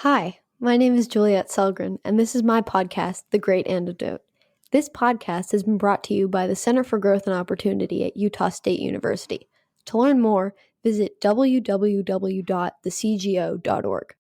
Hi, my name is Juliet Selgren, and this is my podcast, The Great Antidote. This podcast has been brought to you by the Center for Growth and Opportunity at Utah State University. To learn more, visit www.thecgo.org.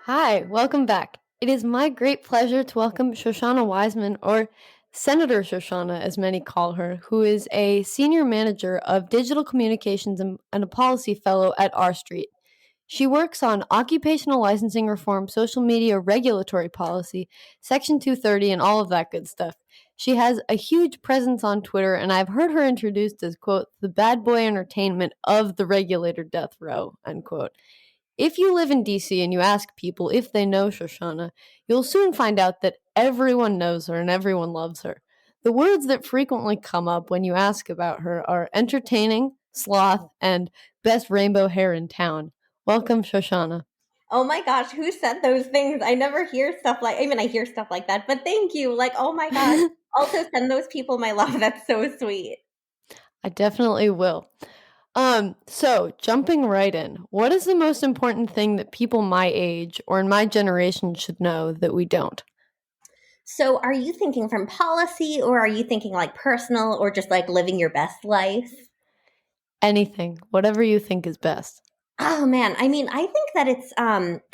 Hi, welcome back. It is my great pleasure to welcome Shoshana Weissmann, or Senator Shoshana, as many call her, who is a senior manager of digital communications and a policy fellow at R Street. She works on occupational licensing reform, social media regulatory policy, Section 230, and all of that good stuff. She has a huge presence on Twitter, and I've heard her introduced as, quote, the bad boy entertainment of the regulator death row, unquote. If you live in DC and you ask people if they know Shoshana, you'll soon find out that everyone knows her and everyone loves her. The words that frequently come up when you ask about her are entertaining, sloth, and best rainbow hair in town. Welcome, Shoshana. Oh my gosh, who said those things? I never hear stuff like, I hear stuff like that, but thank you. Like, oh my gosh. Also send those people my love. That's so sweet. I definitely will. So jumping right in, what is the most important thing that people my age or in my generation should know that we don't? So are you thinking from policy, or are you thinking like personal, or just like living your best life? Anything, whatever you think is best. Oh man, I think that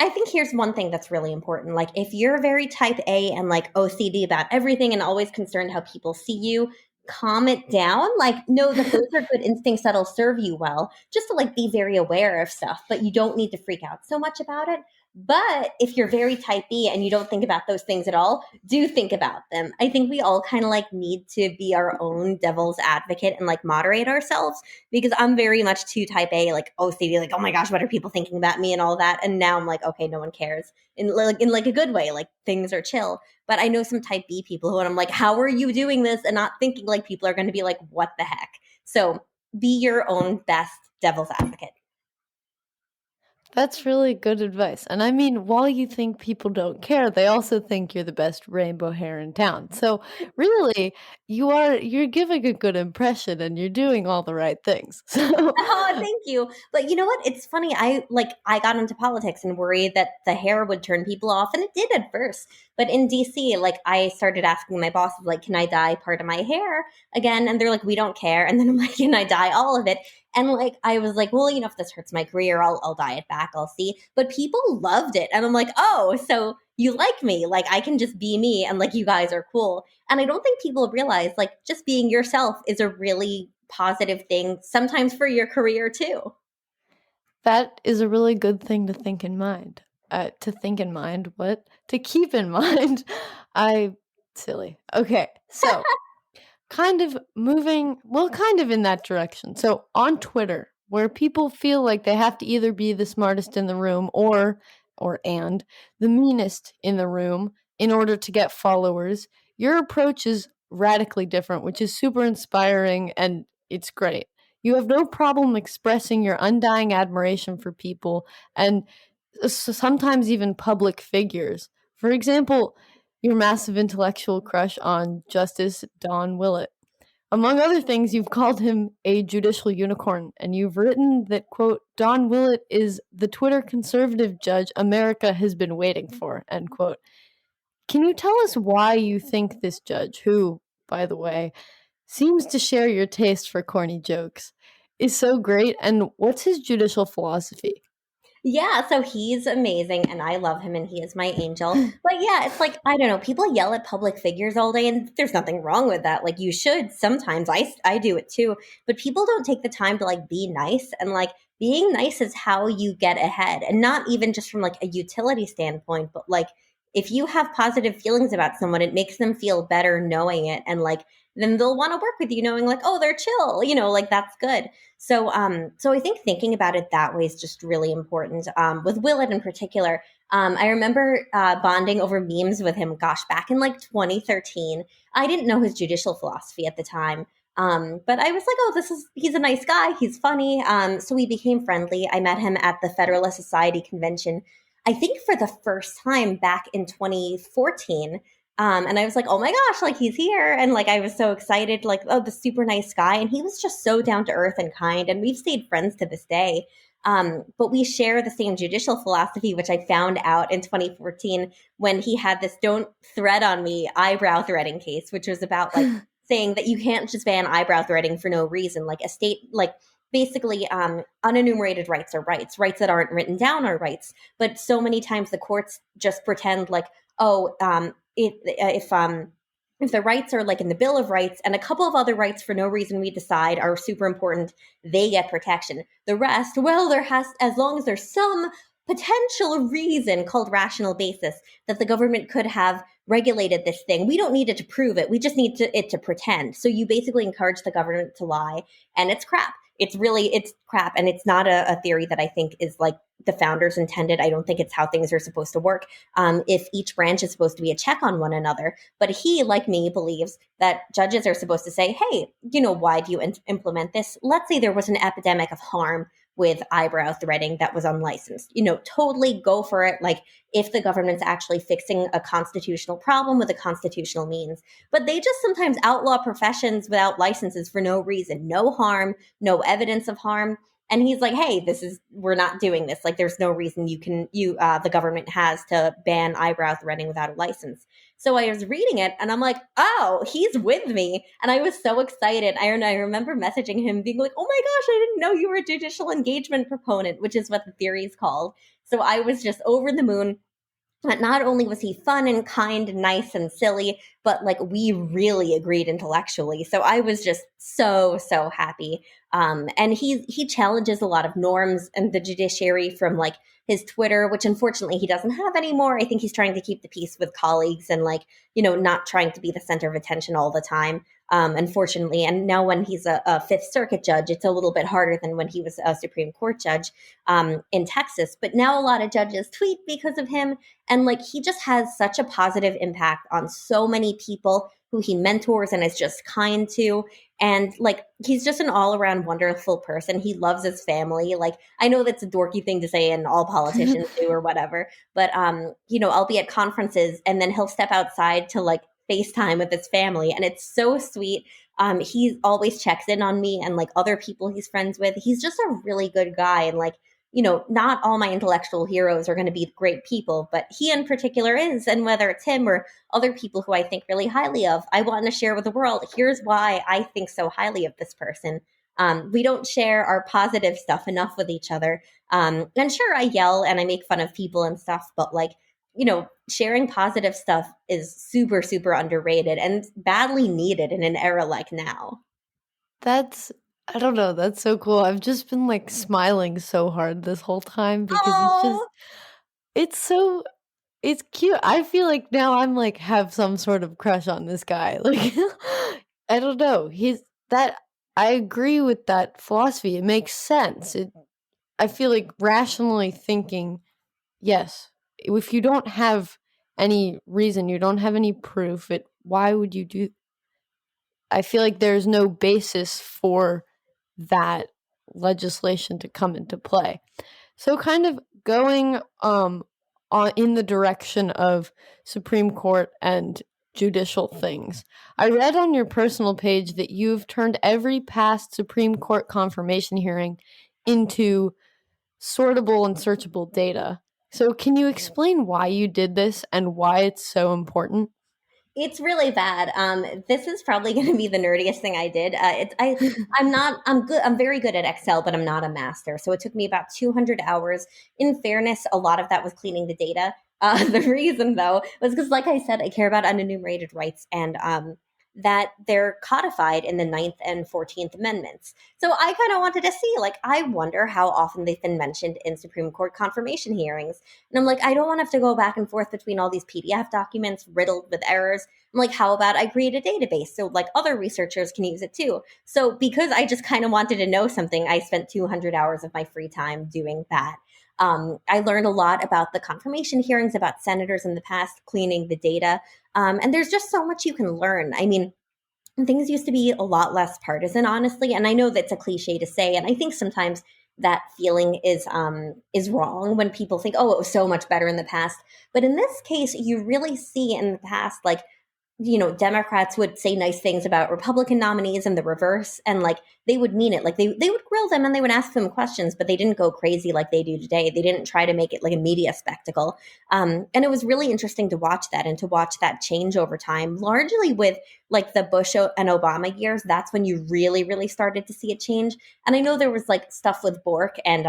I think here's one thing that's really important. Like if you're very type A and like OCD about everything and always concerned how people see you, calm it down. Like know that those are good instincts that'll serve you well. Just to like be very aware of stuff, but you don't need to freak out so much about it. But if you're very type B and you don't think about those things at all, do think about them. I think we all kind of like need to be our own devil's advocate and like moderate ourselves, because I'm very much too type A, like OCD, like, oh my gosh, what are people thinking about me and all that. And now I'm like, okay, no one cares in like a good way, like things are chill. But I know some type B people who, and I'm like, how are you doing this? And not thinking like people are going to be like, what the heck? So be your own best devil's advocate. That's really good advice. And I mean, while you think people don't care, they also think you're the best rainbow hair in town. So really, you're giving a good impression and you're doing all the right things. So Oh, thank you. But you know what? It's funny. I got into politics and worried that the hair would turn people off, and it did at first. But in DC, like I started asking my bosses, like, can I dye part of my hair again? And they're like, we don't care. And then I'm like, can I dye all of it? And like I was like, well, if this hurts my career, I'll dye it back. I'll see. But people loved it. And I'm like, oh, so you like me. Like I can just be me, and like you guys are cool. And I don't think people realize like just being yourself is a really positive thing sometimes for your career too. that is a really good thing to think in mind. What? To keep in mind. Silly. Okay, so kind of in that direction. So on Twitter, where people feel like they have to either be the smartest in the room and the meanest in the room in order to get followers, your approach is radically different, which is super inspiring and it's great. You have no problem expressing your undying admiration for people and sometimes even public figures. For example, your massive intellectual crush on Justice Don Willett. Among other things, you've called him a judicial unicorn, and you've written that, quote, Don Willett is the Twitter conservative judge America has been waiting for, end quote. Can you tell us why you think this judge, who, by the way, seems to share your taste for corny jokes, is so great, and what's his judicial philosophy? Yeah, so he's amazing and I love him and he is my angel. But yeah, it's like, I don't know, people yell at public figures all day and there's nothing wrong with that. Like you should sometimes. I do it too. But people don't take the time to like be nice, and like being nice is how you get ahead. And not even just from like a utility standpoint, but like if you have positive feelings about someone, it makes them feel better knowing it, and like then they'll want to work with you knowing like, oh, they're chill, like that's good. So I think thinking about it that way is just really important. With Willett in particular, I remember bonding over memes with him, gosh, back in like 2013. I didn't know his judicial philosophy at the time. But I was like, oh, he's a nice guy. He's funny. So we became friendly. I met him at the Federalist Society convention, I think for the first time back in 2014. And I was like, oh my gosh, like he's here. And like, I was so excited, like, oh, the super nice guy. And he was just so down to earth and kind. And we've stayed friends to this day. But we share the same judicial philosophy, which I found out in 2014 when he had this "Don't Thread on Me" eyebrow threading case, which was about like saying that you can't just ban eyebrow threading for no reason. Like a state, like basically unenumerated rights are rights that aren't written down are rights. But so many times the courts just pretend like, oh, if the rights are like in the Bill of Rights and a couple of other rights for no reason we decide are super important, they get protection. The rest, well, as long as there's some potential reason called rational basis that the government could have regulated this thing. We don't need it to prove it. We just need it to pretend. So you basically encourage the government to lie, and it's crap. It's crap, and it's not a theory that I think is like the founders intended. I don't think it's how things are supposed to work. If each branch is supposed to be a check on one another, but he, like me, believes that judges are supposed to say, "Hey, why do you implement this? Let's say there was an epidemic of harm with eyebrow threading that was unlicensed. Totally go for it. Like if the government's actually fixing a constitutional problem with a constitutional means. But they just sometimes outlaw professions without licenses for no reason, no harm, no evidence of harm. And he's like, hey, we're not doing this. Like there's no reason the government has to ban eyebrow threading without a license. So I was reading it and I'm like, oh, he's with me. And I was so excited. I remember messaging him being like, oh my gosh, I didn't know you were a judicial engagement proponent, which is what the theory is called. So I was just over the moon. But not only was he fun and kind and nice and silly, but like we really agreed intellectually. So I was just so, so happy. And he challenges a lot of norms and the judiciary from like his Twitter, which unfortunately he doesn't have anymore. I think he's trying to keep the peace with colleagues and like, not trying to be the center of attention all the time. Unfortunately. And now when he's a Fifth Circuit judge, it's a little bit harder than when he was a Supreme Court judge in Texas. But now a lot of judges tweet because of him. And like he just has such a positive impact on so many people who he mentors and is just kind to. And like he's just an all around wonderful person. He loves his family. Like I know that's a dorky thing to say and all politicians do or whatever. But I'll be at conferences and then he'll step outside to like FaceTime with his family. And it's so sweet. He always checks in on me and like other people he's friends with. He's just a really good guy. And like, not all my intellectual heroes are going to be great people, but he in particular is. And whether it's him or other people who I think really highly of, I want to share with the world, here's why I think so highly of this person. We don't share our positive stuff enough with each other. And sure, I yell and I make fun of people and stuff, but like, sharing positive stuff is super, super underrated and badly needed in an era like now. I don't know, that's so cool. I've just been, like, smiling so hard this whole time because Oh, it's cute. I feel like now I'm, like, have some sort of crush on this guy. Like, I don't know. I agree with that philosophy. It makes sense. I feel like rationally thinking, yes, if you don't have any reason, you don't have any proof, why would you do I feel like there's no basis for that legislation to come into play. So kind of going on in the direction of Supreme Court and judicial things. I read on your personal page that you've turned every past Supreme Court confirmation hearing into sortable and searchable data. So can you explain why you did this and why it's so important? it's really bad. This is probably going to be the nerdiest thing I did. I'm not. I'm good. I'm very good at Excel, but I'm not a master. So it took me about 200 hours. In fairness, a lot of that was cleaning the data. The reason, though, was because, like I said, I care about unenumerated rights and that they're codified in the Ninth and 14th Amendments. So I kind of wanted to see, like, I wonder how often they've been mentioned in Supreme Court confirmation hearings. And I'm like, I don't want to have to go back and forth between all these PDF documents riddled with errors. I'm like, how about I create a database so like other researchers can use it too? So because I just kind of wanted to know something, I spent 200 hours of my free time doing that. I learned a lot about the confirmation hearings, about senators in the past cleaning the data. And there's just so much you can learn. I mean, things used to be a lot less partisan, honestly. And I know that's a cliche to say, and I think sometimes that feeling is wrong when people think, oh, it was so much better in the past. But in this case, you really see in the past, like, Democrats would say nice things about Republican nominees and the reverse, and like they would mean it. Like they would grill them and they would ask them questions, but they didn't go crazy like they do today. They didn't try to make it like a media spectacle. And it was really interesting to watch that and to watch that change over time, largely with like the Bush and Obama years. That's when you really, really started to see it change. And I know there was like stuff with Bork and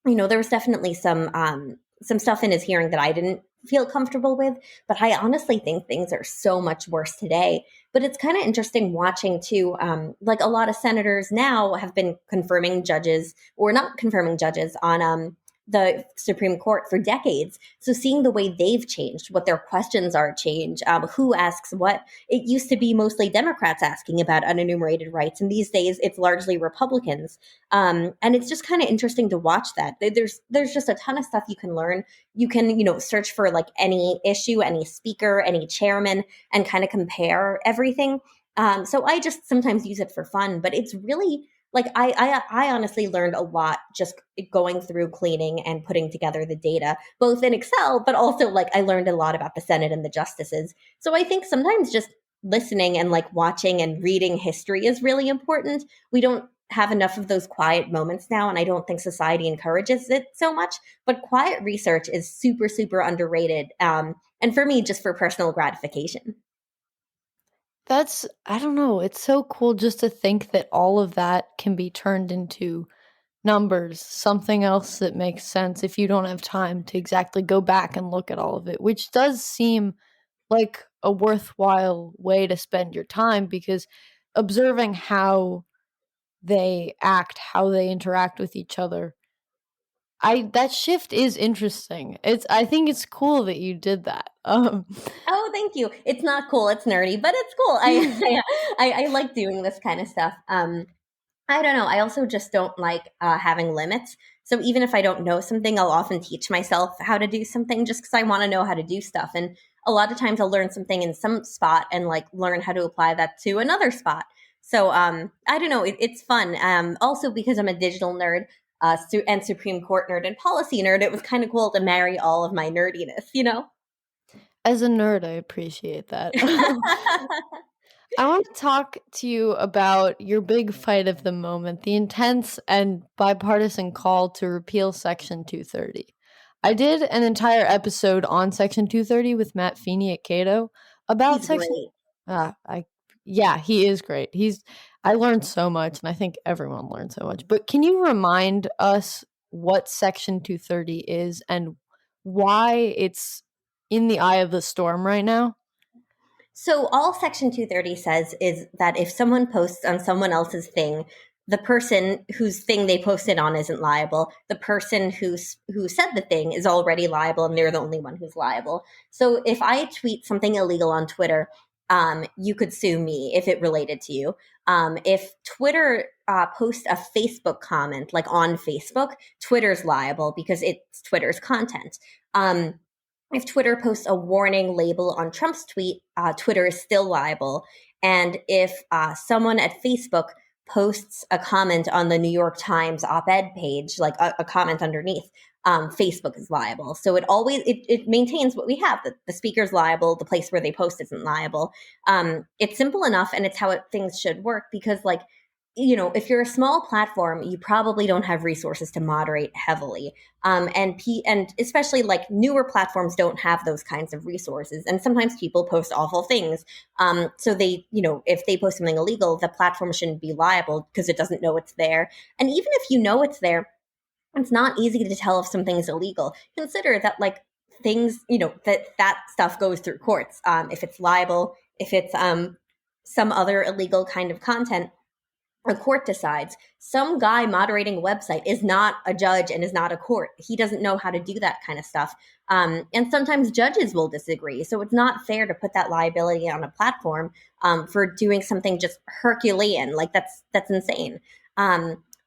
there was definitely some stuff in his hearing that I didn't feel comfortable with, but I honestly think things are so much worse today. But it's kind of interesting watching too, like a lot of senators now have been confirming judges or not confirming judges on the Supreme Court for decades. So seeing the way they've changed, what their questions are changed, who asks what. It used to be mostly Democrats asking about unenumerated rights, and these days it's largely Republicans. And it's just kind of interesting to watch that. There's just a ton of stuff you can learn. You can search for like any issue, any speaker, any chairman, and kind of compare everything. So I just sometimes use it for fun, but it's really like I honestly learned a lot just going through cleaning and putting together the data, both in Excel, but also like I learned a lot about the Senate and the justices. So I think sometimes just listening and like watching and reading history is really important. We don't have enough of those quiet moments now, and I don't think society encourages it so much. But quiet research is super, super underrated. And for me, just for personal gratification. I don't know, it's so cool just to think that all of that can be turned into numbers, something else that makes sense if you don't have time to exactly go back and look at all of it, which does seem like a worthwhile way to spend your time because observing how they act, how they interact with each other. That shift is interesting. I think it's cool that you did that. Oh, thank you. It's not cool. It's nerdy, but it's cool. I like doing this kind of stuff. I don't know. I also just don't like having limits. So even if I don't know something, I'll often teach myself how to do something just because I want to know how to do stuff. And a lot of times I'll learn something in some spot and like learn how to apply that to another spot. So I don't know. It's fun. Also because I'm a digital nerd and Supreme Court nerd and policy nerd, it was kind of cool to marry all of my nerdiness. As a nerd, I appreciate that. I want to talk to you about your big fight of the moment, the intense and bipartisan call to repeal Section 230. I did an entire episode on Section 230 with Matt Feeney at Cato about He's Section. great. I Yeah, he is great. I learned so much, and I think everyone learned so much. But can you remind us what Section 230 is and why it's in the eye of the storm right now? So all Section 230 says is that if someone posts on someone else's thing, the person whose thing they posted on isn't liable. The person who said the thing is already liable, and they're the only one who's liable. So if I tweet something illegal on Twitter, you could sue me if it related to you. If Twitter posts a Facebook comment, like on Facebook, Twitter's liable because it's Twitter's content. If Twitter posts a warning label on Trump's tweet, Twitter is still liable. And if someone at Facebook posts a comment on the New York Times op-ed page, like a comment underneath, Facebook is liable. So it maintains what we have. The speaker's liable, the place where they post isn't liable. It's simple enough, and it's how things should work because, like, if you're a small platform, you probably don't have resources to moderate heavily. And especially like newer platforms don't have those kinds of resources. And sometimes people post awful things. So if they post something illegal, the platform shouldn't be liable because it doesn't know it's there. And even if you know it's there, it's not easy to tell if something is illegal. Consider that like things, that stuff goes through courts. If it's liable, if it's some other illegal kind of content, a court decides. Some guy moderating a website is not a judge and is not a court. He doesn't know how to do that kind of stuff. And sometimes judges will disagree. So it's not fair to put that liability on a platform for doing something just Herculean. Like that's insane.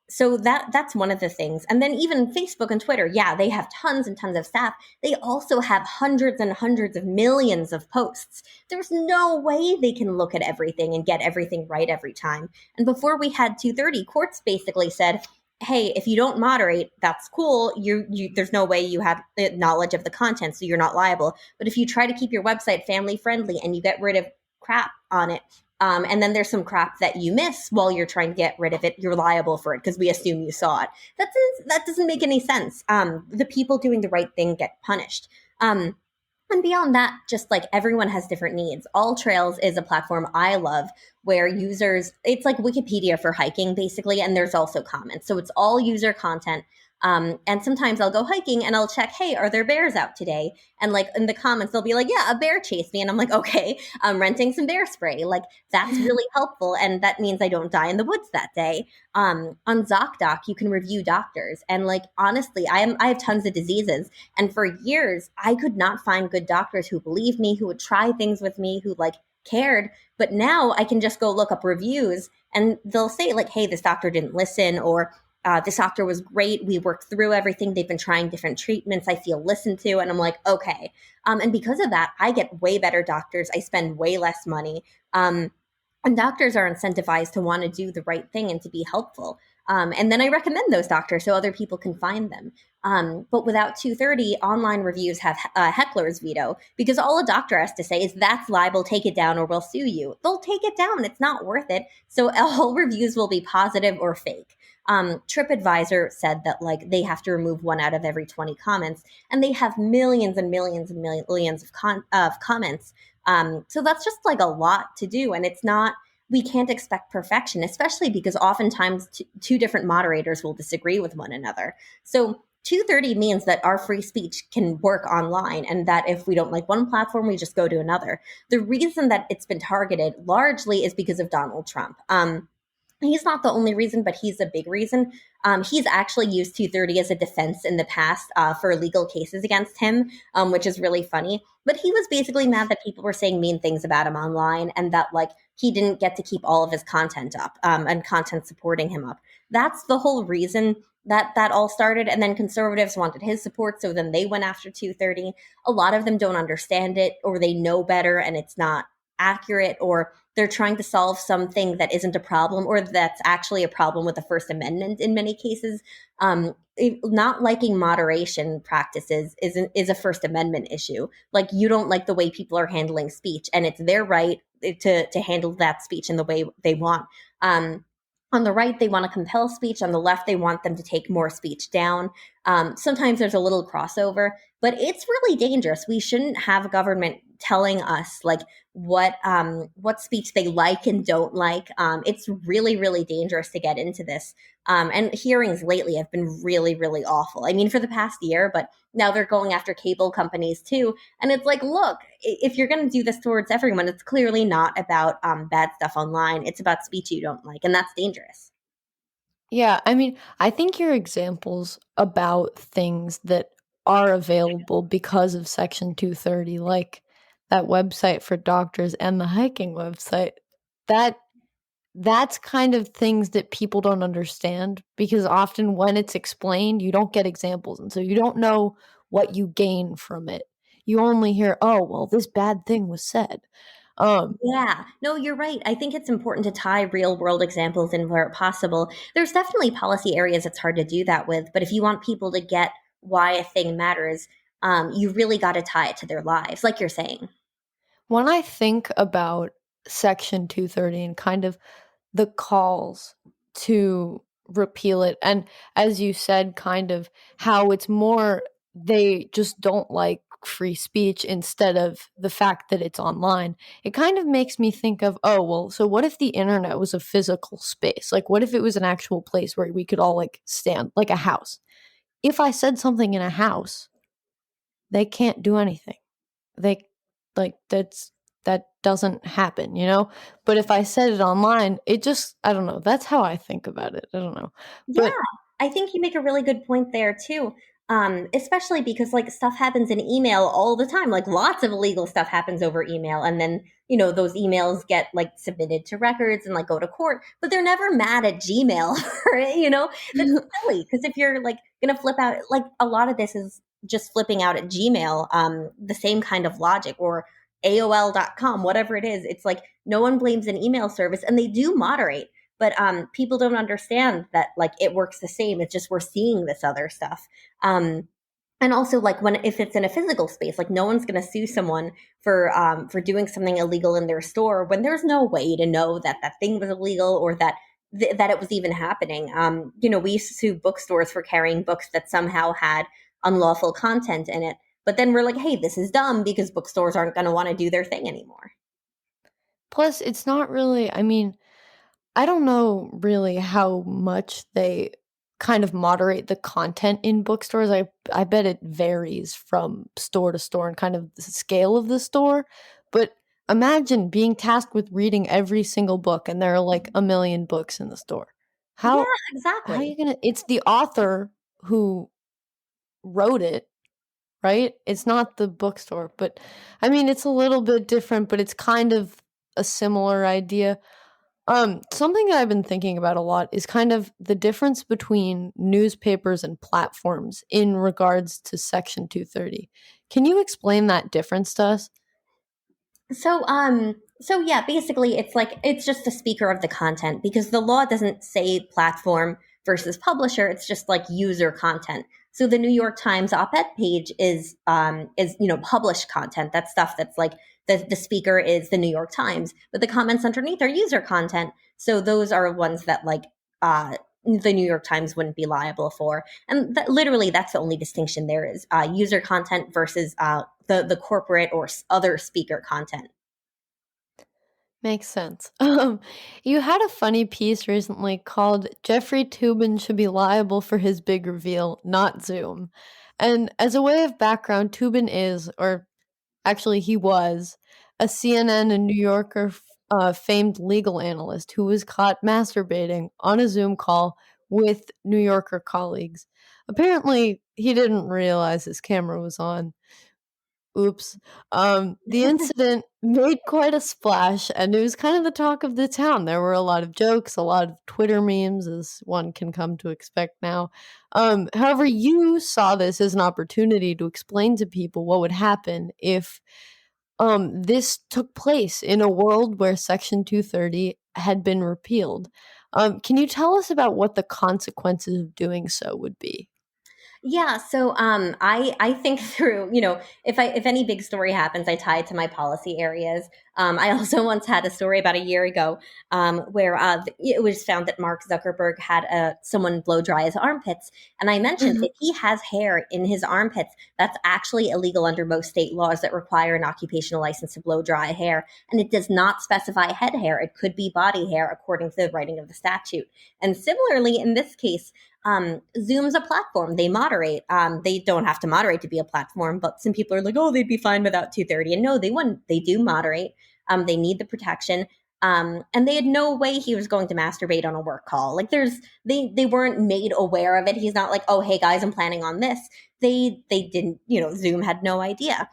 So that's one of the things. And then even Facebook and Twitter, yeah, they have tons and tons of staff. They also have hundreds and hundreds of millions of posts. There's no way they can look at everything and get everything right every time. And before we had 230, courts basically said, hey, if you don't moderate, that's cool. You there's no way you have knowledge of the content, so you're not liable. But if you try to keep your website family friendly and you get rid of crap on it, and then there's some crap that you miss while you're trying to get rid of it, you're liable for it because we assume you saw it. That doesn't make any sense. The people doing the right thing get punished. And beyond that, just like everyone has different needs. All Trails is a platform I love where users, it's like Wikipedia for hiking basically, and there's also comments. So it's all user content. And sometimes I'll go hiking and I'll check, hey, are there bears out today? And like in the comments, they'll be like, yeah, a bear chased me. And I'm like, okay, I'm renting some bear spray. Like that's really helpful. And that means I don't die in the woods that day. On ZocDoc, you can review doctors. And like, honestly, I have tons of diseases. And for years, I could not find good doctors who believed me, who would try things with me, who like cared. But now I can just go look up reviews and they'll say like, hey, this doctor didn't listen, or this doctor was great. We worked through everything. They've been trying different treatments. I feel listened to. And I'm like, okay. And because of that, I get way better doctors. I spend way less money. And doctors are incentivized to want to do the right thing and to be helpful. And then I recommend those doctors so other people can find them. But without 230, online reviews have a heckler's veto because all a doctor has to say is that's libel, take it down or we'll sue you. They'll take it down. It's not worth it. So all reviews will be positive or fake. TripAdvisor said that like they have to remove 1 out of every 20 comments, and they have millions and millions and millions of comments. So that's just like a lot to do, and it's not. We can't expect perfection, especially because oftentimes two different moderators will disagree with one another. So 230 means that our free speech can work online, and that if we don't like one platform, we just go to another. The reason that it's been targeted largely is because of Donald Trump. He's not the only reason, but he's a big reason. He's actually used 230 as a defense in the past for legal cases against him, which is really funny. But he was basically mad that people were saying mean things about him online and that like he didn't get to keep all of his content up and content supporting him up. That's the whole reason that all started. And then conservatives wanted his support, so then they went after 230. A lot of them don't understand it, or they know better and it's not accurate, or they're trying to solve something that isn't a problem, or that's actually a problem with the First Amendment in many cases. Not liking moderation practices is a First Amendment issue. Like you don't like the way people are handling speech, and it's their right to handle that speech in the way they want. On the right, they want to compel speech. On the left, they want them to take more speech down. Sometimes there's a little crossover, but it's really dangerous. We shouldn't have government telling us like what speech they like and don't like. It's really, really dangerous to get into this. And hearings lately have been really, really awful. I mean, for the past year, but now they're going after cable companies too. And it's like, look, if you're going to do this towards everyone, it's clearly not about bad stuff online. It's about speech you don't like, and that's dangerous. Yeah, I mean, I think your examples about things that are available because of Section 230, like that website for doctors and the hiking website, that that's kind of things that people don't understand, because often when it's explained, you don't get examples, and so you don't know what you gain from it. You only hear, "Oh, well, this bad thing was said." Um, Yeah, no, you're right. I think it's important to tie real world examples in where possible. There's definitely policy areas it's hard to do that with, but if you want people to get why a thing matters, you really got to tie it to their lives, like you're saying. when I think about Section 230 and kind of the calls to repeal it, and as you said, kind of how it's more they just don't like free speech instead of the fact that it's online, it kind of makes me think of, oh, well, so what if the internet was a physical space? Like, what if it was an actual place where we could all like stand, like a house? If I said something in a house, they can't do anything. They like that doesn't happen, you know? But if I said it online, it just I don't know. That's how I think about it. I don't know. Yeah, But I think you make a really good point there too. Especially because like stuff happens in email all the time. Like lots of illegal stuff happens over email, and then those emails get like submitted to records and like go to court, but they're never mad at Gmail for it. That's silly because if you're like gonna flip out, like a lot of this is just flipping out at Gmail. The same kind of logic, or AOL.com, whatever it is. It's like no one blames an email service, and they do moderate. But people don't understand that like it works the same. It's just we're seeing this other stuff. Um, and also, like if it's in a physical space, like no one's going to sue someone for doing something illegal in their store when there's no way to know that that thing was illegal, or that that it was even happening. We used to sue bookstores for carrying books that somehow had unlawful content in it. But then we're like, hey, this is dumb because bookstores aren't going to want to do their thing anymore. Plus, it's not really, I mean, I don't know really how much they kind of moderate the content in bookstores. I bet it varies from store to store and kind of the scale of the store. But imagine being tasked with reading every single book, and there are like a million books in the store. Yeah, How are you exactly. gonna? It's the author who wrote it, right? It's not the bookstore. But I mean, it's a little bit different, but it's kind of a similar idea. Something that I've been thinking about a lot is kind of the difference between newspapers and platforms in regards to Section 230. Can you explain that difference to us? So yeah, basically it's like it's just the speaker of the content because the law doesn't say platform versus publisher, it's just like user content. So the New York Times op-ed page is published content. That's stuff that's like the speaker is the New York Times, but the comments underneath are user content. So those are ones that like the New York Times wouldn't be liable for. And literally that's the only distinction there is user content versus the corporate or other speaker content. Makes sense. You had a funny piece recently called Jeffrey Toobin should be liable for his big reveal, not Zoom. And as a way of background, Toobin is, or actually he was, a CNN and New Yorker famed legal analyst who was caught masturbating on a Zoom call with New Yorker colleagues. Apparently, he didn't realize his camera was on. Oops. The incident made quite a splash, and it was kind of the talk of the town. There were a lot of jokes, a lot of Twitter memes, as one can come to expect now. However, you saw this as an opportunity to explain to people what would happen if this took place in a world where Section 230 had been repealed. Can you tell us about what the consequences of doing so would be? Yeah, so I think through, if any big story happens, I tie it to my policy areas. I also once had a story about a year ago where it was found that Mark Zuckerberg had someone blow dry his armpits, and I mentioned Mhm. if he has hair in his armpits, that's actually illegal under most state laws that require an occupational license to blow dry hair, and it does not specify head hair; it could be body hair according to the writing of the statute. And similarly, in this case, Zoom's a platform. They moderate. They don't have to moderate to be a platform, but some people are like, oh, they'd be fine without 230. And no, they wouldn't. They do moderate. They need the protection. And they had no way he was going to masturbate on a work call. Like they weren't made aware of it. He's not like, oh, hey guys, I'm planning on this. They didn't, Zoom had no idea.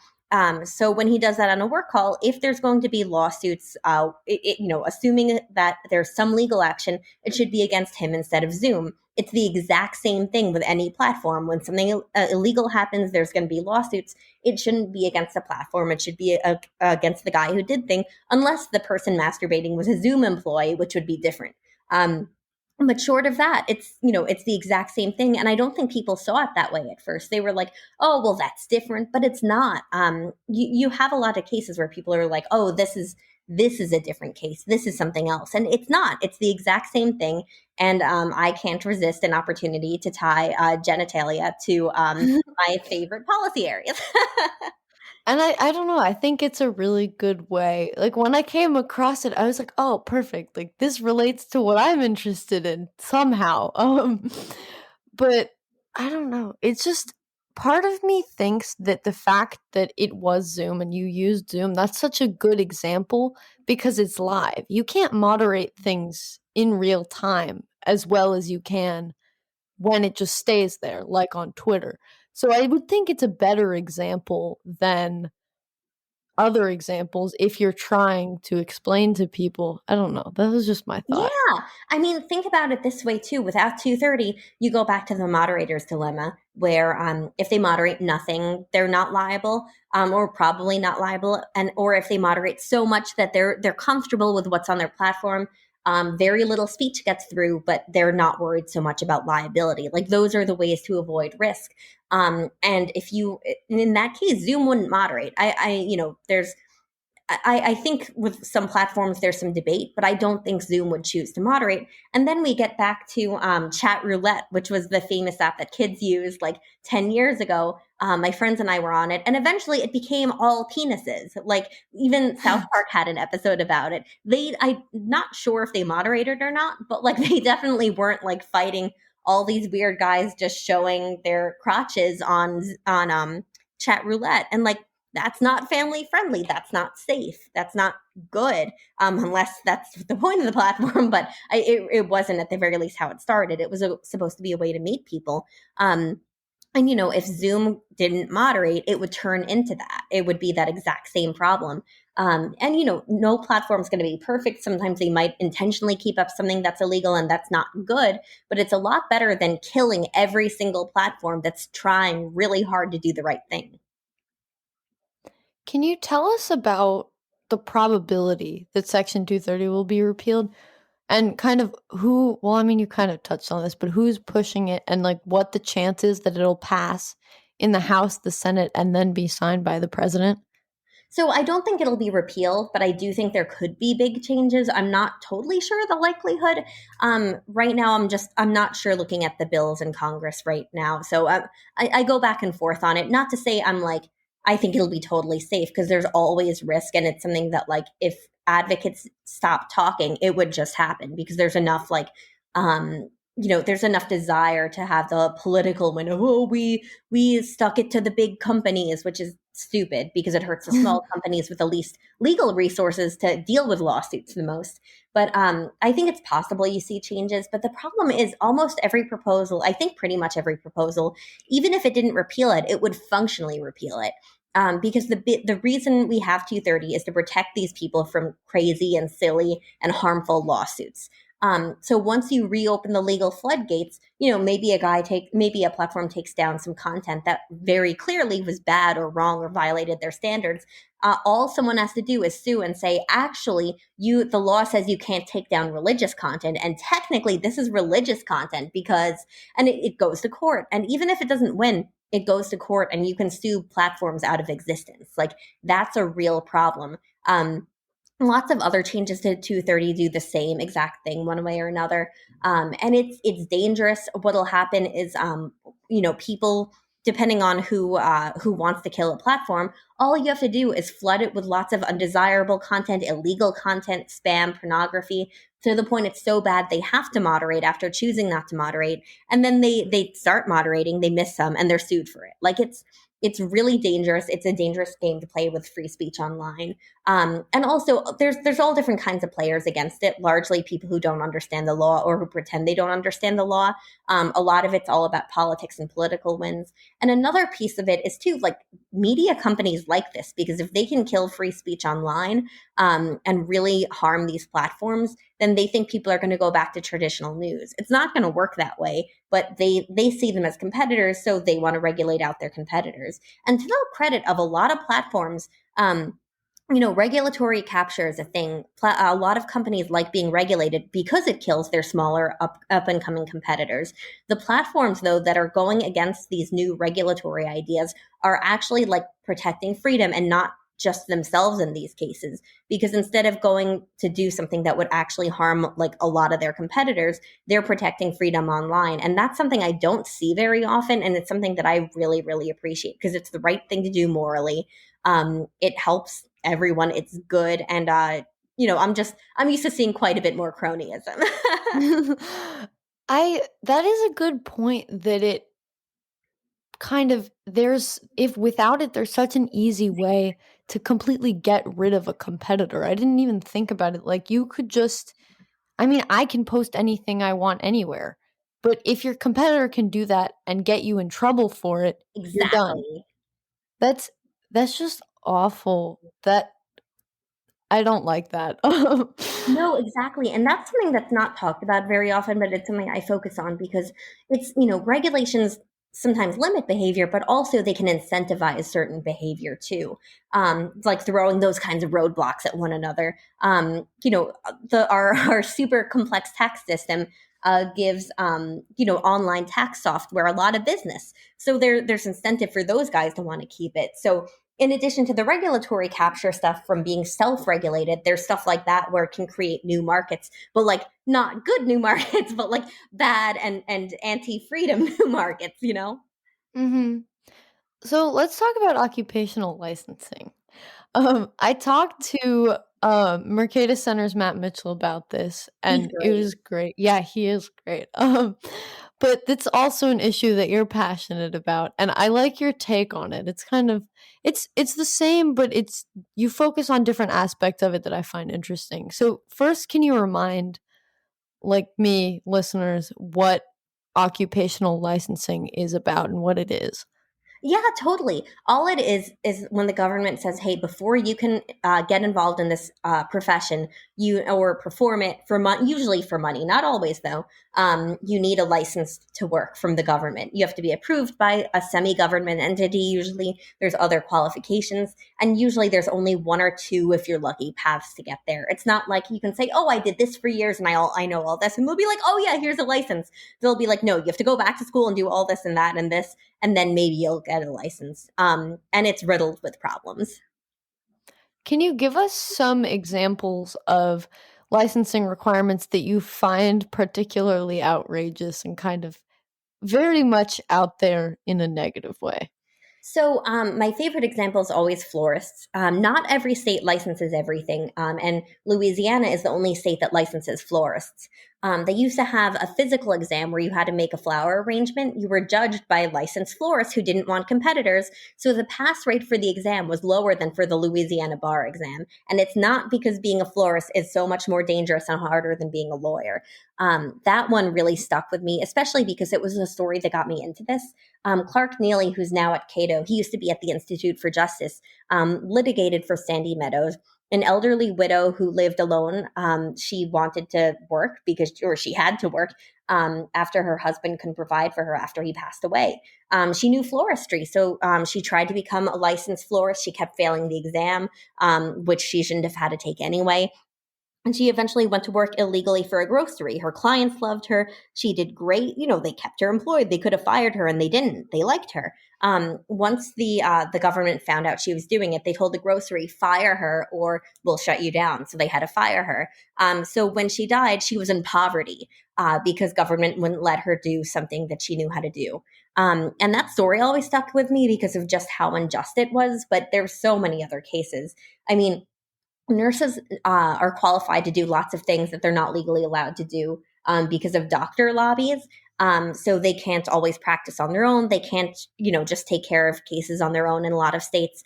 So when he does that on a work call, if there's going to be lawsuits, assuming that there's some legal action, it should be against him instead of Zoom. It's the exact same thing with any platform. When something illegal happens, there's going to be lawsuits. It shouldn't be against the platform. It should be against the guy who did thing, unless the person masturbating was a Zoom employee, which would be different. But short of that, it's the exact same thing. And I don't think people saw it that way at first. They were like, oh, well, that's different, but it's not. You have a lot of cases where people are like, oh, this is a different case. This is something else. And it's not. It's the exact same thing. And I can't resist an opportunity to tie genitalia to my favorite policy areas. And I don't know, I think it's a really good way. Like when I came across it, I was like, "Oh, perfect. Like this relates to what I'm interested in somehow." But I don't know. It's just part of me thinks that the fact that it was Zoom and you used Zoom, that's such a good example because it's live. You can't moderate things in real time as well as you can when it just stays there, like on Twitter. So I would think it's a better example than other examples if you're trying to explain to people. I don't know. That was just my thought. Yeah. I mean, think about it this way too. Without 230, you go back to the moderator's dilemma where if they moderate nothing, they're not liable, or probably not liable. And or if they moderate so much that they're comfortable with what's on their platform, very little speech gets through, but they're not worried so much about liability. Like those are the ways to avoid risk. And if you in that case, Zoom wouldn't moderate. There's I think with some platforms there's some debate, but I don't think Zoom would choose to moderate. And then we get back to chat roulette, which was the famous app that kids used like 10 years ago. My friends and I were on it, and eventually it became all penises. Like even South Park had an episode about it. I'm not sure if they moderated or not, but like they definitely weren't like fighting all these weird guys just showing their crotches on chat roulette. And like that's not family friendly. That's not safe. That's not good, unless that's the point of the platform. But it wasn't at the very least how it started. It was supposed to be a way to meet people. And if Zoom didn't moderate, it would turn into that. It would be that exact same problem. And no platform is going to be perfect. Sometimes they might intentionally keep up something that's illegal, and that's not good. But it's a lot better than killing every single platform that's trying really hard to do the right thing. Can you tell us about the probability that Section 230 will be repealed? And kind of well, I mean, you kind of touched on this, but who's pushing it and like what the chances that it'll pass in the House, the Senate, and then be signed by the president? So I don't think it'll be repealed, but I do think there could be big changes. I'm not totally sure the likelihood. Right now, I'm not sure looking at the bills in Congress right now. So I go back and forth on it. Not to say I'm like I think it'll be totally safe because there's always risk, and it's something that like if advocates stop talking, it would just happen because there's enough like there's enough desire to have the political win of, oh, we stuck it to the big companies, which is stupid because it hurts the small companies with the least legal resources to deal with lawsuits the most. But I think it's possible you see changes. But the problem is almost every proposal, I think pretty much every proposal, even if it didn't repeal it, it would functionally repeal it. Because the reason we have 230 is to protect these people from crazy and silly and harmful lawsuits. So once you reopen the legal floodgates, maybe maybe a platform takes down some content that very clearly was bad or wrong or violated their standards. All someone has to do is sue and say, actually, the law says you can't take down religious content, and technically this is religious content and it goes to court. And even if it doesn't win, it goes to court, and you can sue platforms out of existence. Like that's a real problem. Lots of other changes to 230 do the same exact thing one way or another, and it's dangerous. What'll happen is people, depending on who wants to kill a platform, all you have to do is flood it with lots of undesirable content, illegal content, spam, pornography, to the point it's so bad they have to moderate after choosing not to moderate, and then they start moderating, they miss some, and they're sued for it. Like it's really dangerous. It's a dangerous game to play with free speech online. And also, there's all different kinds of players against it. Largely, people who don't understand the law or who pretend they don't understand the law. A lot of it's all about politics and political wins. And another piece of it is too, like media companies like this, because if they can kill free speech online and really harm these platforms, then they think people are going to go back to traditional news. It's not going to work that way, but they see them as competitors, so they want to regulate out their competitors. And to the credit of a lot of platforms, regulatory capture is a thing. A lot of companies like being regulated because it kills their smaller up and coming competitors. The platforms, though, that are going against these new regulatory ideas are actually like protecting freedom and not just themselves in these cases, because instead of going to do something that would actually harm like a lot of their competitors, they're protecting freedom online. And that's something I don't see very often, and it's something that I really, really appreciate because it's the right thing to do morally. It helps everyone. It's good. And I'm used to seeing quite a bit more cronyism. That is a good point that it kind of if without it there's such an easy way to completely get rid of a competitor. I didn't even think about it. Like you could just I mean, I can post anything I want anywhere. But if your competitor can do that and get you in trouble for it, you're done. Exactly. That's that's just awful. That I don't like that. No, exactly. And that's something that's not talked about very often, but it's something I focus on because regulations sometimes limit behavior, but also they can incentivize certain behavior too. Like throwing those kinds of roadblocks at one another. Our super complex tax system gives online tax software a lot of business. So there's incentive for those guys to want to keep it. So in addition to the regulatory capture stuff from being self-regulated, there's stuff like that where it can create new markets, but like not good new markets, but like bad and anti-freedom new markets. Mhm. So let's talk about occupational licensing. I talked to Mercatus Center's Matt Mitchell about this, He's and it great. was great. Yeah, he is great. But it's also an issue that you're passionate about, and I like your take on it. It's kind of it's the same, but it's you focus on different aspects of it that I find interesting. So first, can you remind like me, listeners, what occupational licensing is about and what it is? Yeah, totally. All it is when the government says, "Hey, before you can get involved in this profession, you or perform it for money, usually for money, not always though. You need a license to work from the government. You have to be approved by a semi-government entity. Usually, there's other qualifications, and usually there's only one or two, if you're lucky, paths to get there. It's not like you can say, "Oh, I did this for years, and I know all this," and they'll be like, "Oh yeah, here's a license." They'll be like, "No, you have to go back to school and do all this and that and this." And then maybe you'll get a license. And it's riddled with problems. Can you give us some examples of licensing requirements that you find particularly outrageous and kind of very much out there in a negative way? So, my favorite example is always florists. Not every state licenses everything, and Louisiana is the only state that licenses florists. They used to have a physical exam where you had to make a flower arrangement. You were judged by licensed florists who didn't want competitors, so the pass rate for the exam was lower than for the Louisiana bar exam. And it's not because being a florist is so much more dangerous and harder than being a lawyer. That one really stuck with me, especially because it was a story that got me into this. Clark Neely, who's now at Cato, he used to be at the Institute for Justice, litigated for Sandy Meadows, an elderly widow who lived alone. She wanted to work or she had to work after her husband couldn't provide for her after he passed away. She knew floristry, so she tried to become a licensed florist. She kept failing the exam, which she shouldn't have had to take anyway. And she eventually went to work illegally for a grocery. Her clients loved her. She did great. They kept her employed. They could have fired her, and they didn't. They liked her. Once the government found out she was doing it, they told the grocery, "Fire her, or we'll shut you down." So they had to fire her. So when she died, she was in poverty because government wouldn't let her do something that she knew how to do. And that story always stuck with me because of just how unjust it was. But there's so many other cases. I mean, nurses are qualified to do lots of things that they're not legally allowed to do because of doctor lobbies. So they can't always practice on their own. They can't, just take care of cases on their own in a lot of states.